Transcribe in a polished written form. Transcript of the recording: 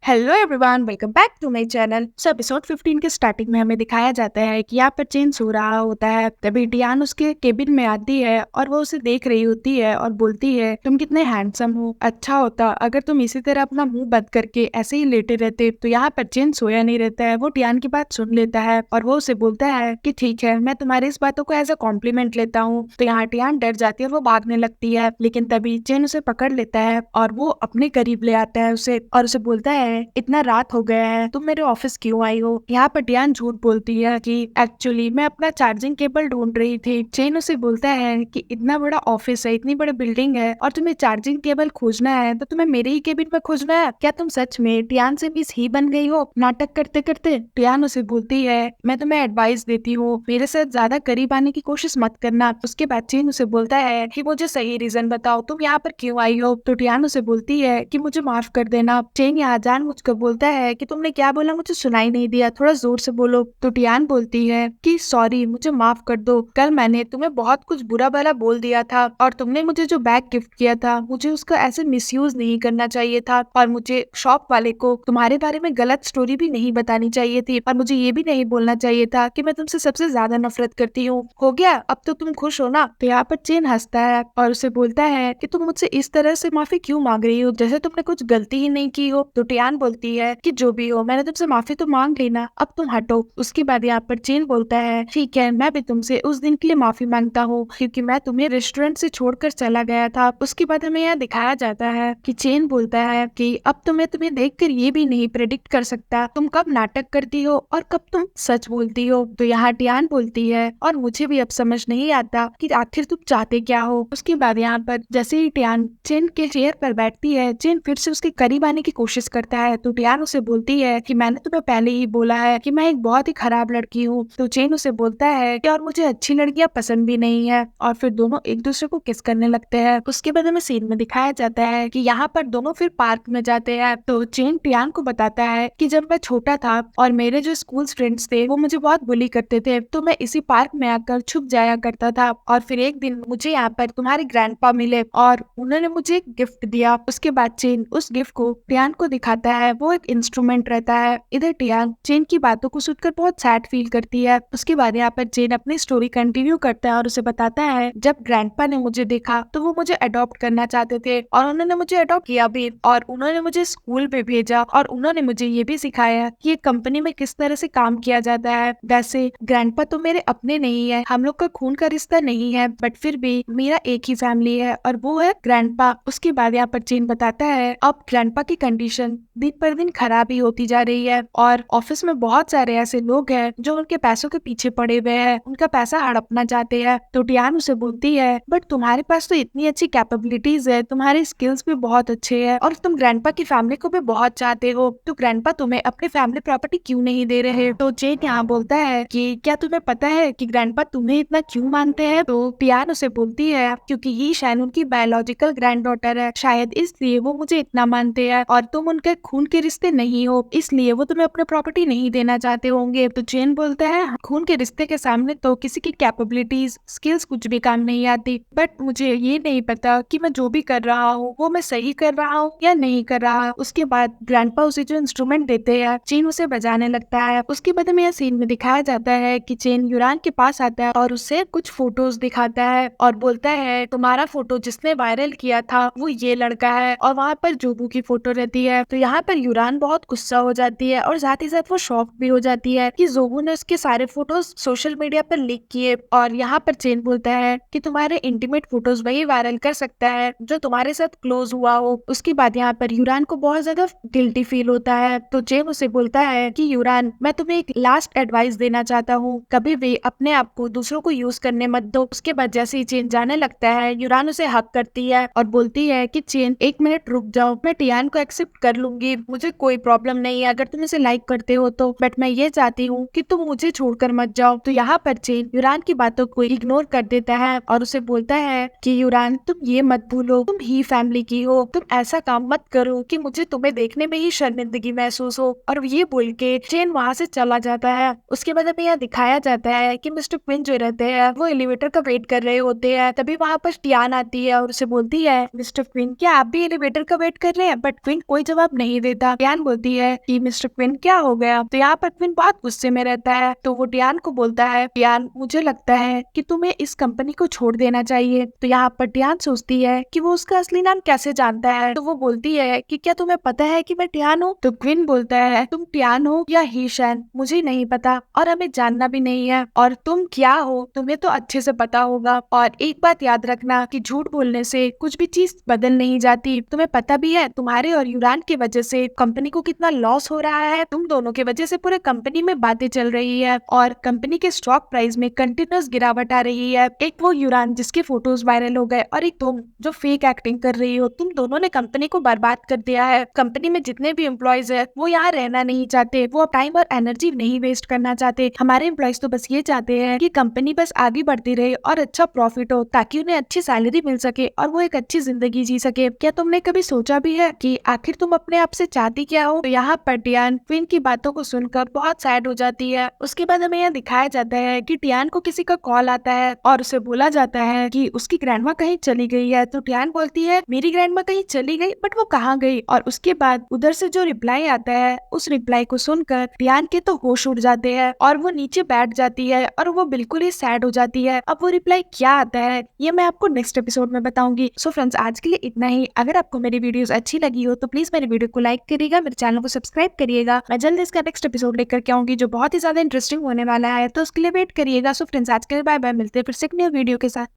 Hello everyone, welcome back to my channel. Episode 15 के starting में हमें दिखाया जाता है कि यहाँ पर चेन सो रहा होता है। तभी टियान उसके केबिन में आती है और वो उसे देख रही होती है और बोलती है, तुम कितने हैंडसम हो। अच्छा होता अगर तुम इसी तरह अपना मुंह बंद करके ऐसे ही लेटे रहते। तो यहाँ पर चेन सोया नहीं रहता है, वो टियान की बात सुन लेता है और वो उसे बोलता है कि ठीक है, मैं तुम्हारी इस बातों को एज अ कॉम्प्लीमेंट लेता हूँ। तो यहाँ टियान डर जाती है और वो भागने लगती है, लेकिन तभी चेन उसे पकड़ लेता है और वो अपने करीब ले आता है उसे और उसे बोलता है, इतना रात हो गया है, तुम मेरे ऑफिस क्यों आई हो। यहाँ पर टियान झूठ बोलती है कि एक्चुअली मैं अपना चार्जिंग केबल ढूंढ रही थी। चेन उसे बोलता है कि इतना बड़ा ऑफिस है, इतनी बड़ी बिल्डिंग है और तुम्हें चार्जिंग केबल खोजना है तो तुम्हें मेरे ही केबिन में खोजना है। क्या तुम सच में टियान से मिस ही बन गई हो नाटक करते करते। टियान उसे बोलती है, मैं तुम्हें एडवाइस देती हूँ, मेरे साथ ज्यादा करीब आने की कोशिश मत करना। उसके बाद चेन उसे बोलता है कि मुझे सही रीजन बताओ, तुम यहाँ पर क्यों आई हो। तो टियान उसे बोलती है कि मुझे माफ कर देना। चेन यहाँ जान मुझको बोलता है कि तुमने क्या बोला, मुझे सुनाई नहीं दिया, थोड़ा जोर से बोलो। तो टियान बोलती है कि सॉरी, मुझे माफ कर दो, कल मैंने तुम्हें बहुत कुछ बुरा भला बोल दिया था और तुमने मुझे जो बैग गिफ्ट किया था मुझे उसका ऐसे मिसयूज नहीं करना चाहिए था और मुझे शॉप वाले को तुम्हारे बारे में गलत स्टोरी भी नहीं बतानी चाहिए थी और मुझे ये भी नहीं बोलना चाहिए था कि मैं तुमसे सबसे ज्यादा नफरत करती हूँ। हो गया, अब तो तुम खुश हो ना। तो यहाँ पर चेन हंसता है और उसे बोलता है कि तुम मुझसे इस तरह से माफी क्यों मांग रही हो, जैसे तुमने कुछ गलती ही नहीं की हो। तो टियान बोलती है कि जो भी हो, मैंने तुमसे माफी तो मांग ली ना, अब तुम हटो। उसके बाद यहाँ पर चेन बोलता है, ठीक है, मैं भी तुमसे उस दिन के लिए माफी मांगता हूँ क्योंकि मैं तुम्हें रेस्टोरेंट से छोड़कर चला गया था। उसके बाद हमें यहाँ दिखाया जाता है कि चेन बोलता है कि अब तो मैं तुम्हें देखकर ये भी नहीं प्रेडिक्ट कर सकता तुम कब नाटक करती हो और कब तुम सच बोलती हो। तो यहाँ टियान बोलती है, और मुझे भी अब समझ नहीं आता कि आखिर तुम चाहते क्या हो। उसके बाद यहाँ पर जैसे ही टियान चेन के चेयर पर बैठती है, चेन फिर से उसके करीब आने की कोशिश करता है। तो टियान उसे बोलती है कि मैंने तुम्हें पहले ही बोला है कि मैं एक बहुत ही खराब लड़की हूँ। तो चेन उसे बोलता है कि और मुझे अच्छी लड़कियां पसंद भी नहीं है, और फिर दोनों एक दूसरे को किस करने लगते हैं। उसके बाद हमें सीन में दिखाया जाता है कि यहाँ पर दोनों फिर पार्क में जाते हैं। तो चेन टियान को बताता है कि जब मैं छोटा था और मेरे जो स्कूल फ्रेंड्स थे वो मुझे बहुत बुली करते थे, तो मैं इसी पार्क में आकर छुप जाया करता था और फिर एक दिन मुझे यहाँ पर तुम्हारे ग्रैंडपा मिले और उन्होंने मुझे एक गिफ्ट दिया। उसके बाद चेन उस गिफ्ट को टियान को दिखाता है, वो एक इंस्ट्रूमेंट रहता है। इधर टियान चेन की बातों को सुनकर बहुत सैड फील करती है। उसके बाद यहाँ पर चेन अपनी स्टोरी कंटिन्यू करता है और उसे बताता है, जब ग्रैंडपा ने मुझे देखा तो वो मुझे अडॉप्ट करना चाहते थे और उन्होंने मुझे अडॉप्ट किया भी, और उन्होंने मुझे स्कूल में भेजा और उन्होंने मुझे ये भी सिखाया कि एक कंपनी में किस तरह से काम किया जाता है। वैसे ग्रैंडपा तो मेरे अपने नहीं है, हम लोग का खून का रिश्ता नहीं है, बट फिर भी मेरा एक ही फैमिली है और वो है ग्रैंडपा। उसके बाद यहाँ पर चेन बताता है, अब ग्रैंडपा की कंडीशन दिन पर दिन खराब ही होती जा रही है और ऑफिस में बहुत सारे ऐसे लोग हैं जो उनके पैसों के पीछे पड़े हुए हैं, उनका पैसा हड़पना चाहते हैं। तो टियान उसे बोलती है, बट तुम्हारे पास तो इतनी अच्छी कैपेबिलिटीज है, तुम्हारे स्किल्स भी बहुत अच्छे हैं और तुम ग्रैंडपा की फैमिली को भी बहुत चाहते हो, तो ग्रैंडपा तुम्हें अपनी फैमिली प्रॉपर्टी क्यों नहीं दे रहे। तो चेन यहाँ बोलता है कि क्या तुम्हें पता है कि ग्रैंडपा तुम्हें इतना क्यों मानते हैं। तो टियान उसे बोलती है, क्योंकि ये शायद उनकी बायोलॉजिकल ग्रैंड डॉटर है, शायद इसलिए वो मुझे इतना मानते हैं और तुम उनके खून के रिश्ते नहीं हो, इसलिए वो तुम्हें अपने प्रॉपर्टी नहीं देना चाहते होंगे। तो चेन बोलता है, खून के रिश्ते के सामने तो किसी की कैपेबिलिटीज स्किल्स कुछ भी काम नहीं आती, बट मुझे ये नहीं पता कि मैं जो भी कर रहा हूँ वो मैं सही कर रहा हूँ या नहीं कर रहा। उसके बाद ग्रैंडपा उसे जो इंस्ट्रूमेंट देते हैं, चेन उसे बजाने लगता है। उसके बाद हमें यह सीन में दिखाया जाता है कि चेन यूरान के पास आता है और उससे कुछ फोटोज दिखाता है और बोलता है, तुम्हारा फोटो जिसने वायरल किया था वो ये लड़का है, और वहाँ पर जोबू की फोटो रहती है। तो यहाँ पर यूरान बहुत गुस्सा हो जाती है और साथ ही साथ वो शॉक भी हो जाती है कि जोबू ने उसके सारे फोटोज सोशल मीडिया पर लीक किए। और यहाँ पर चेन बोलता है कि तुम्हारे इंटीमेट फोटोज वही वायरल कर सकता है जो तुम्हारे साथ क्लोज हुआ हो। उसके बाद यहाँ पर यूरान को बहुत ज्यादा गिल्टी फील होता है। तो चेन उसे बोलता है कि यूरान, मैं तुम्हें एक लास्ट एडवाइस देना चाहता हूँ, कभी भी अपने आप को दूसरों को यूज करने मत दो। उसके बाद जैसे ही चेन जाने लगता है, यूरान उसे हक करती है और बोलती है कि चेन एक मिनट रुक जाओ, मैं टियान को एक्सेप्ट कर लूंगी, मुझे कोई प्रॉब्लम नहीं है अगर तुम इसे लाइक करते हो तो, बट मैं ये चाहती हूँ कि तुम मुझे छोड़कर मत जाओ। तो यहाँ पर चेन यूरान की बातों को इग्नोर कर देता है और उसे बोलता है कि यूरान, तुम ये मत भूलो, तुम ही फैमिली की हो, तुम ऐसा काम मत करो कि मुझे तुम्हें देखने में ही शर्मिंदगी महसूस हो। और ये बोल के चेन वहाँ से चला जाता है। उसके बाद हमें यहाँ दिखाया जाता है कि मिस्टर क्विन जो रहते हैं वो एलिवेटर का वेट कर रहे होते हैं। तभी वहाँ पर टियान आती है और उसे बोलती है, मिस्टर क्विन, क्या आप भी एलिवेटर का वेट कर रहे हैं। बट क्विन कोई जवाब नहीं नहीं देता। टियान बोलती है कि मिस्टर क्विन क्या हो गया? तो यहाँ पर क्विन बहुत गुस्से में रहता है, तो वो टियान को बोलता है, टियान मुझे लगता है कि तुम्हें इस कंपनी को छोड़ देना चाहिए। तो यहाँ पर टियान सोचती है कि वो उसका असली नाम कैसे जानता है, तो वो बोलती है कि क्या तुम्हें पता है कि मैं टियान हूँ? तो क्विन बोलता है तुम टियान हो या हीशन, मुझे नहीं पता और हमें जानना भी नहीं है, और तुम क्या हो तुम्हें तो अच्छे से पता होगा। और एक बात याद रखना कि झूठ बोलने से कुछ भी चीज बदल नहीं जाती। तुम्हें पता भी है तुम्हारे और यूरान की वजह से कंपनी को कितना लॉस हो रहा है। तुम दोनों की वजह से पूरे कंपनी में बातें चल रही है और कंपनी के स्टॉक प्राइस में कंटिन्यूअस गिरावट आ रही है। एक वो यूरान जिसके फोटोज वायरल हो गए और एक तुम जो फेक एक्टिंग कर रही हो। तुम दोनों ने कंपनी को बर्बाद कर दिया है। कंपनी में जितने भी एम्प्लॉयज है वो यहाँ रहना नहीं चाहते, वो टाइम और एनर्जी नहीं वेस्ट करना चाहते। हमारे एम्प्लॉयज तो बस ये चाहते हैं कि कंपनी बस आगे बढ़ती रहे और अच्छा प्रॉफिट हो ताकि उन्हें अच्छी सैलरी मिल सके और वो एक अच्छी जिंदगी जी सके। क्या तुमने कभी सोचा भी है कि आखिर तुम अपने आप से चाहती क्या हो? तो यहाँ पर टियान क्वीन की बातों को सुनकर बहुत सैड हो जाती है। उसके बाद हमें यह दिखाया जाता है कि टियान को किसी का कॉल आता है और उसे बोला जाता है कि उसकी ग्रैंडमा कहीं चली गई है। तो टियान बोलती है मेरी ग्रैंडमा कहीं चली गई, बट वो कहाँ गई? और उसके बाद उधर से जो रिप्लाई आता है उस रिप्लाई को सुनकर टियान के तो होश उड़ जाते हैं और वो नीचे बैठ जाती है और वो बिल्कुल ही सैड हो जाती है। अब वो रिप्लाई क्या आता है ये मैं आपको नेक्स्ट एपिसोड में बताऊंगी। सो फ्रेंड्स आज के लिए इतना ही। अगर आपको मेरी वीडियोस अच्छी लगी हो तो प्लीज मेरी वीडियो को लाइक करिएगा, मेरे चैनल को सब्सक्राइब करिएगा। मैं जल्द इसका नेक्स्ट एपिसोड लेकर के आऊंगी जो बहुत ही ज्यादा इंटरेस्टिंग होने वाला है, तो उसके लिए वेट करिएगा। सो फ्रेंड्स आज के लिए बाय बाय, मिलते हैं फिर से एक न्यू वीडियो के साथ।